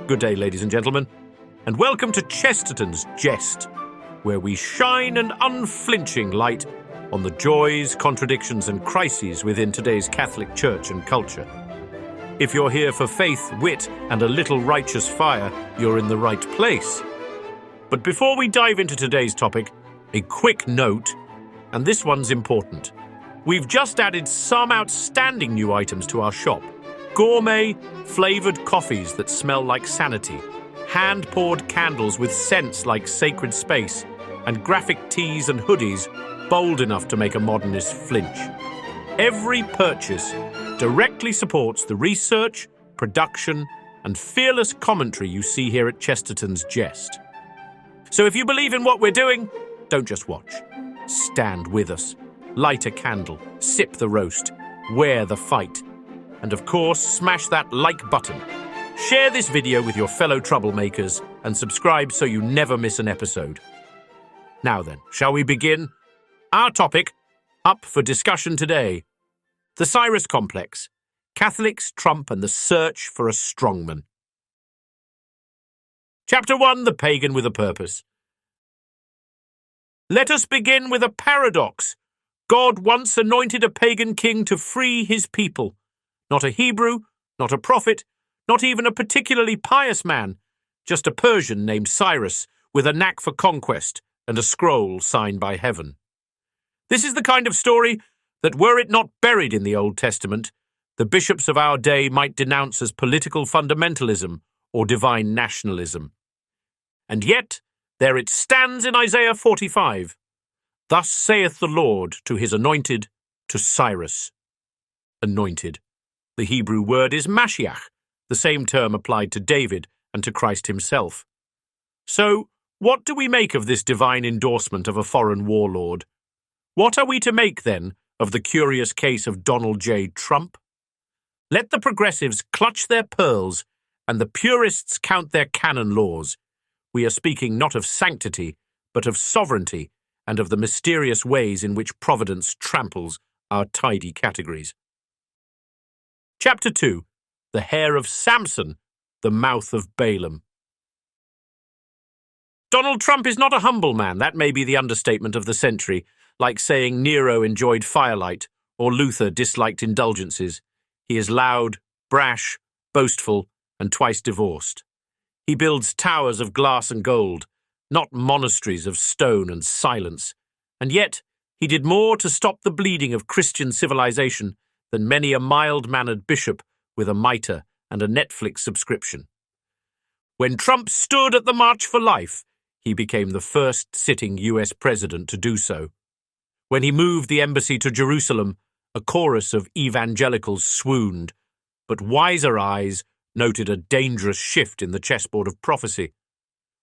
Good day, ladies and gentlemen, and welcome to Chesterton's Jest, where we shine an unflinching light on the joys, contradictions, and crises within today's Catholic Church and culture. If you're here for faith, wit, and a little righteous fire, you're in the right place. But before we dive into today's topic, a quick note, and this one's important. We've just added some outstanding new items to our shop. Gourmet, flavoured coffees that smell like sanity, hand-poured candles with scents like sacred space, and graphic tees and hoodies bold enough to make a modernist flinch. Every purchase directly supports the research, production, and fearless commentary you see here at Chesterton's Jest. So if you believe in what we're doing, don't just watch. Stand with us, light a candle, sip the roast, wear the fight, and of course, smash that like button. Share this video with your fellow troublemakers and subscribe so you never miss an episode. Now then, shall we begin? Our topic, up for discussion today, the Cyrus Complex, Catholics, Trump, and the search for a strongman. Chapter 1, The Pagan with a Purpose. Let us begin with a paradox. God once anointed a pagan king to free his people. Not a Hebrew, not a prophet, not even a particularly pious man, just a Persian named Cyrus with a knack for conquest and a scroll signed by heaven. This is the kind of story that, were it not buried in the Old Testament, the bishops of our day might denounce as political fundamentalism or divine nationalism. And yet, there it stands in Isaiah 45. Thus saith the Lord to his anointed, to Cyrus. Anointed. The Hebrew word is Mashiach, the same term applied to David and to Christ himself. So, what do we make of this divine endorsement of a foreign warlord? What are we to make, then, of the curious case of Donald J. Trump? Let the progressives clutch their pearls and the purists count their canon laws. We are speaking not of sanctity, but of sovereignty and of the mysterious ways in which providence tramples our tidy categories. Chapter 2, The Hair of Samson, the Mouth of Balaam. Donald Trump is not a humble man. That may be the understatement of the century, like saying Nero enjoyed firelight or Luther disliked indulgences. He is loud, brash, boastful, and twice divorced. He builds towers of glass and gold, not monasteries of stone and silence. And yet, he did more to stop the bleeding of Christian civilization than many a mild-mannered bishop with a mitre and a Netflix subscription. When Trump stood at the March for Life, he became the first sitting US president to do so. When he moved the embassy to Jerusalem, a chorus of evangelicals swooned, but wiser eyes noted a dangerous shift in the chessboard of prophecy.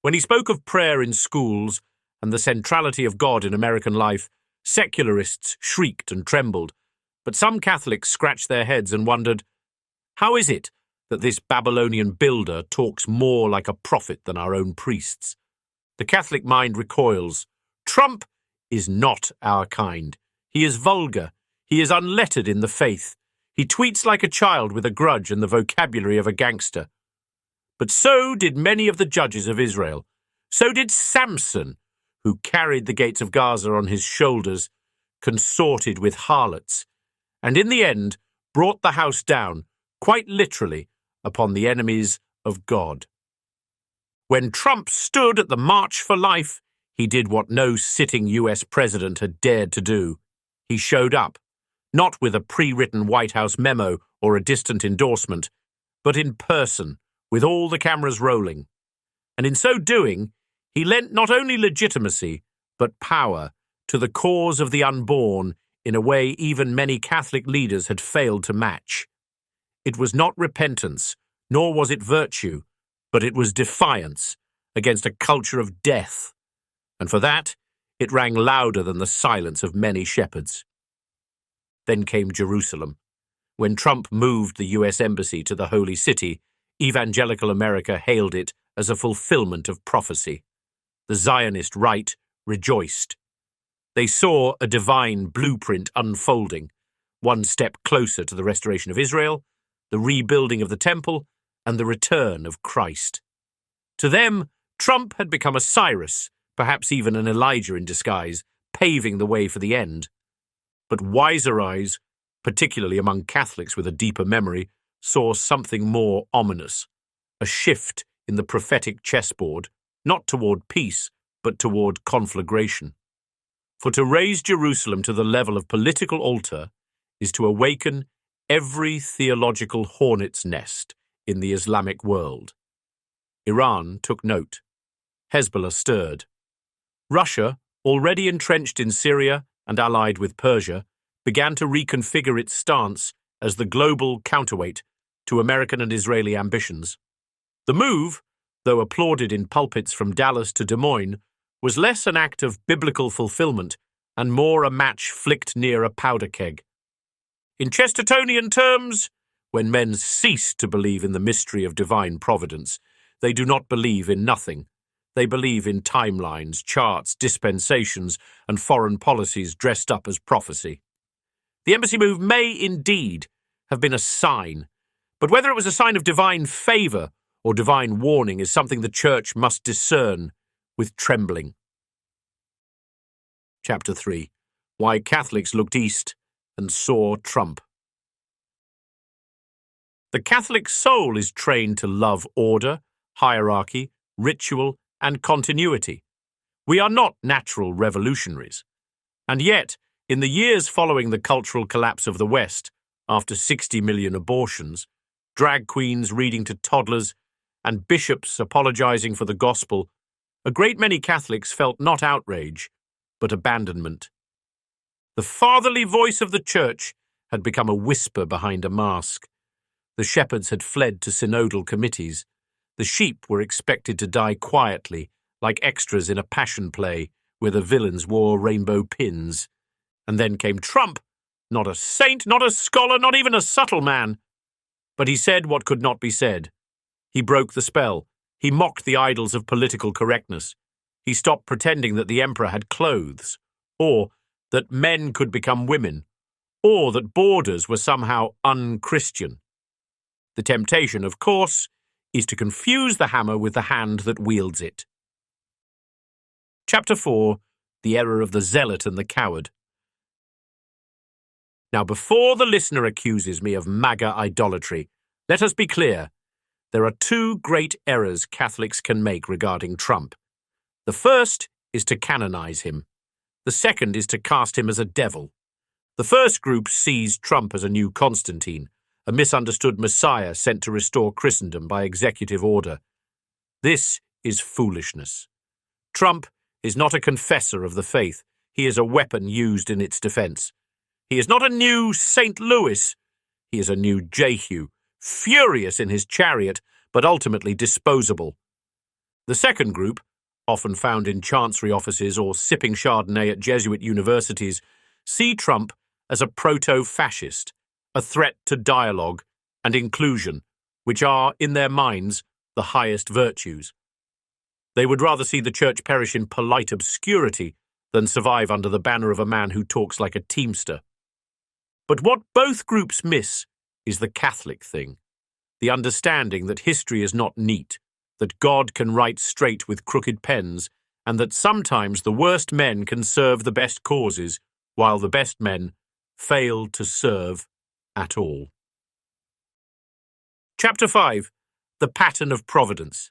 When he spoke of prayer in schools and the centrality of God in American life, secularists shrieked and trembled. But some Catholics scratched their heads and wondered, how is it that this Babylonian builder talks more like a prophet than our own priests? The Catholic mind recoils. Trump is not our kind. He is vulgar. He is unlettered in the faith. He tweets like a child with a grudge and the vocabulary of a gangster. But so did many of the judges of Israel. So did Samson, who carried the gates of Gaza on his shoulders, consorted with harlots, and in the end brought the house down, quite literally, upon the enemies of God. When Trump stood at the March for Life, he did what no sitting US president had dared to do. He showed up, not with a pre-written White House memo or a distant endorsement, but in person, with all the cameras rolling. And in so doing, he lent not only legitimacy, but power to the cause of the unborn in a way even many Catholic leaders had failed to match. It was not repentance, nor was it virtue, but it was defiance against a culture of death. And for that, it rang louder than the silence of many shepherds. Then came Jerusalem. When Trump moved the US embassy to the Holy City, evangelical America hailed it as a fulfillment of prophecy. The Zionist right rejoiced. They saw a divine blueprint unfolding, one step closer to the restoration of Israel, the rebuilding of the temple, and the return of Christ. To them, Trump had become a Cyrus, perhaps even an Elijah in disguise, paving the way for the end. But wiser eyes, particularly among Catholics with a deeper memory, saw something more ominous, a shift in the prophetic chessboard, not toward peace, but toward conflagration. For to raise Jerusalem to the level of political altar is to awaken every theological hornet's nest in the Islamic world. Iran took note. Hezbollah stirred. Russia, already entrenched in Syria and allied with Persia, began to reconfigure its stance as the global counterweight to American and Israeli ambitions. The move, though applauded in pulpits from Dallas to Des Moines, was less an act of biblical fulfillment and more a match flicked near a powder keg. In Chestertonian terms, when men cease to believe in the mystery of divine providence, they do not believe in nothing. They believe in timelines, charts, dispensations, and foreign policies dressed up as prophecy. The embassy move may indeed have been a sign, but whether it was a sign of divine favor or divine warning is something the Church must discern with trembling. Chapter 3. Why Catholics Looked East and Saw Trump. The Catholic soul is trained to love order, hierarchy, ritual, and continuity. We are not natural revolutionaries. And yet, in the years following the cultural collapse of the West, after 60 million abortions, drag queens reading to toddlers, and bishops apologizing for the gospel, a great many Catholics felt not outrage, but abandonment. The fatherly voice of the Church had become a whisper behind a mask. The shepherds had fled to synodal committees. The sheep were expected to die quietly, like extras in a passion play where the villains wore rainbow pins. And then came Trump, not a saint, not a scholar, not even a subtle man. But he said what could not be said. He broke the spell. He mocked the idols of political correctness. He stopped pretending that the emperor had clothes, or that men could become women, or that borders were somehow unchristian. The temptation, of course, is to confuse the hammer with the hand that wields it. Chapter 4. The Error of the Zealot and the Coward. Now, before the listener accuses me of MAGA idolatry, let us be clear. There are two great errors Catholics can make regarding Trump. The first is to canonize him. The second is to cast him as a devil. The first group sees Trump as a new Constantine, a misunderstood messiah sent to restore Christendom by executive order. This is foolishness. Trump is not a confessor of the faith. He is a weapon used in its defense. He is not a new St. Louis. He is a new Jehu, furious in his chariot, but ultimately disposable. The second group, often found in chancery offices or sipping Chardonnay at Jesuit universities, see Trump as a proto-fascist, a threat to dialogue and inclusion, which are, in their minds, the highest virtues. They would rather see the Church perish in polite obscurity than survive under the banner of a man who talks like a teamster. But what both groups miss is the Catholic thing, the understanding that history is not neat, that God can write straight with crooked pens, and that sometimes the worst men can serve the best causes, while the best men fail to serve at all. Chapter 5. The Pattern of Providence.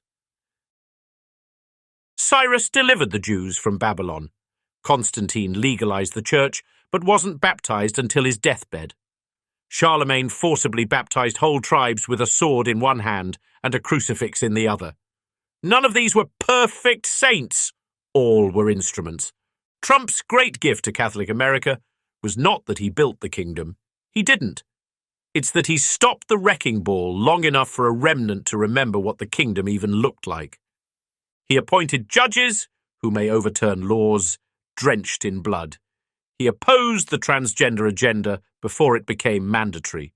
Cyrus delivered the Jews from Babylon. Constantine legalized the church, but wasn't baptized until his deathbed. Charlemagne forcibly baptized whole tribes with a sword in one hand and a crucifix in the other. None of these were perfect saints. All were instruments. Trump's great gift to Catholic America was not that he built the kingdom. He didn't. It's that he stopped the wrecking ball long enough for a remnant to remember what the kingdom even looked like. He appointed judges who may overturn laws drenched in blood. He opposed the transgender agenda before it became mandatory.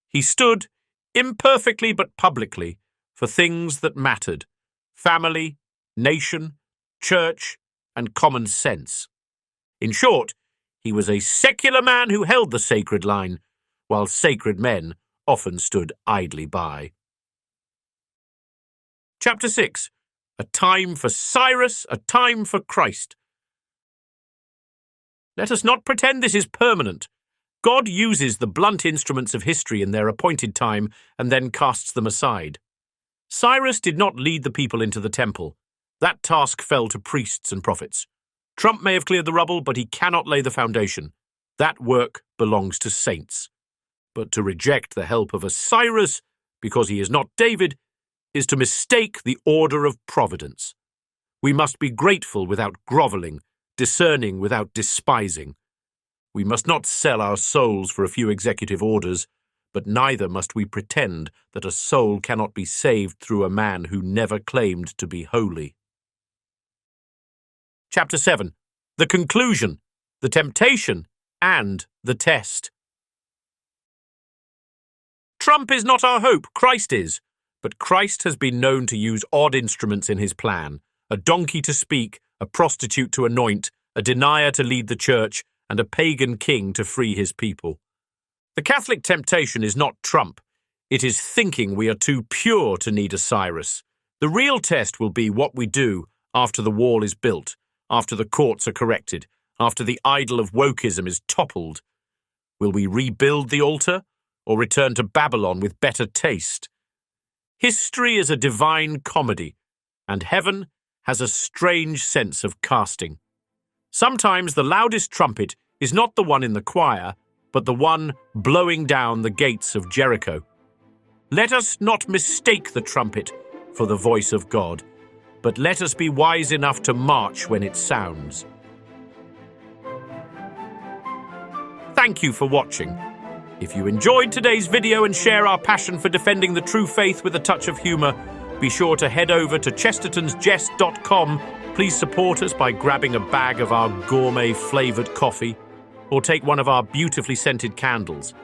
He stood, imperfectly but publicly, for things that mattered: family, nation, church, and common sense. In short, he was a secular man who held the sacred line, while sacred men often stood idly by. Chapter 6. A time for Cyrus, a time for Christ. Let us not pretend this is permanent. God uses the blunt instruments of history in their appointed time and then casts them aside. Cyrus did not lead the people into the temple. That task fell to priests and prophets. Trump may have cleared the rubble, but he cannot lay the foundation. That work belongs to saints. But to reject the help of a Cyrus, because he is not David, is to mistake the order of providence. We must be grateful without grovelling, discerning without despising. We must not sell our souls for a few executive orders, but neither must we pretend that a soul cannot be saved through a man who never claimed to be holy. Chapter 7. The conclusion, the temptation, and the test. Trump is not our hope, Christ is. But Christ has been known to use odd instruments in his plan: a donkey to speak, a prostitute to anoint, a denier to lead the church, and a pagan king to free his people. The Catholic temptation is not Trump. It is thinking we are too pure to need a Cyrus. The real test will be what we do after the wall is built, after the courts are corrected, after the idol of wokeism is toppled. Will we rebuild the altar, or return to Babylon with better taste? History is a divine comedy, and heaven has a strange sense of casting. Sometimes the loudest trumpet is not the one in the choir, but the one blowing down the gates of Jericho. Let us not mistake the trumpet for the voice of God, but let us be wise enough to march when it sounds. Thank you for watching. If you enjoyed today's video and share our passion for defending the true faith with a touch of humour, be sure to head over to chestertonsjest.com. Please support us by grabbing a bag of our gourmet flavoured coffee, or take one of our beautifully scented candles,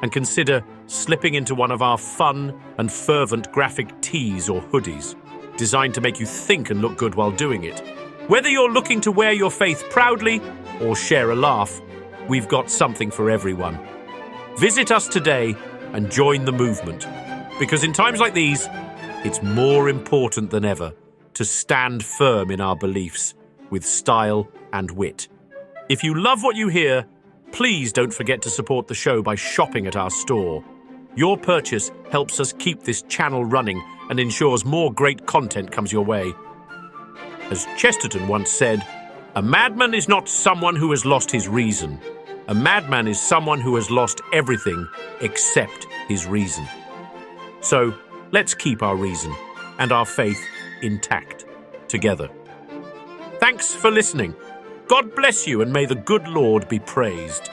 and consider slipping into one of our fun and fervent graphic tees or hoodies, designed to make you think and look good while doing it. Whether you're looking to wear your faith proudly or share a laugh, we've got something for everyone. Visit us today and join the movement, because in times like these, it's more important than ever to stand firm in our beliefs with style and wit. If you love what you hear, please don't forget to support the show by shopping at our store. Your purchase helps us keep this channel running and ensures more great content comes your way. As Chesterton once said, "A madman is not someone who has lost his reason. A madman is someone who has lost everything except his reason." So, let's keep our reason and our faith intact together. Thanks for listening. God bless you, and may the good Lord be praised.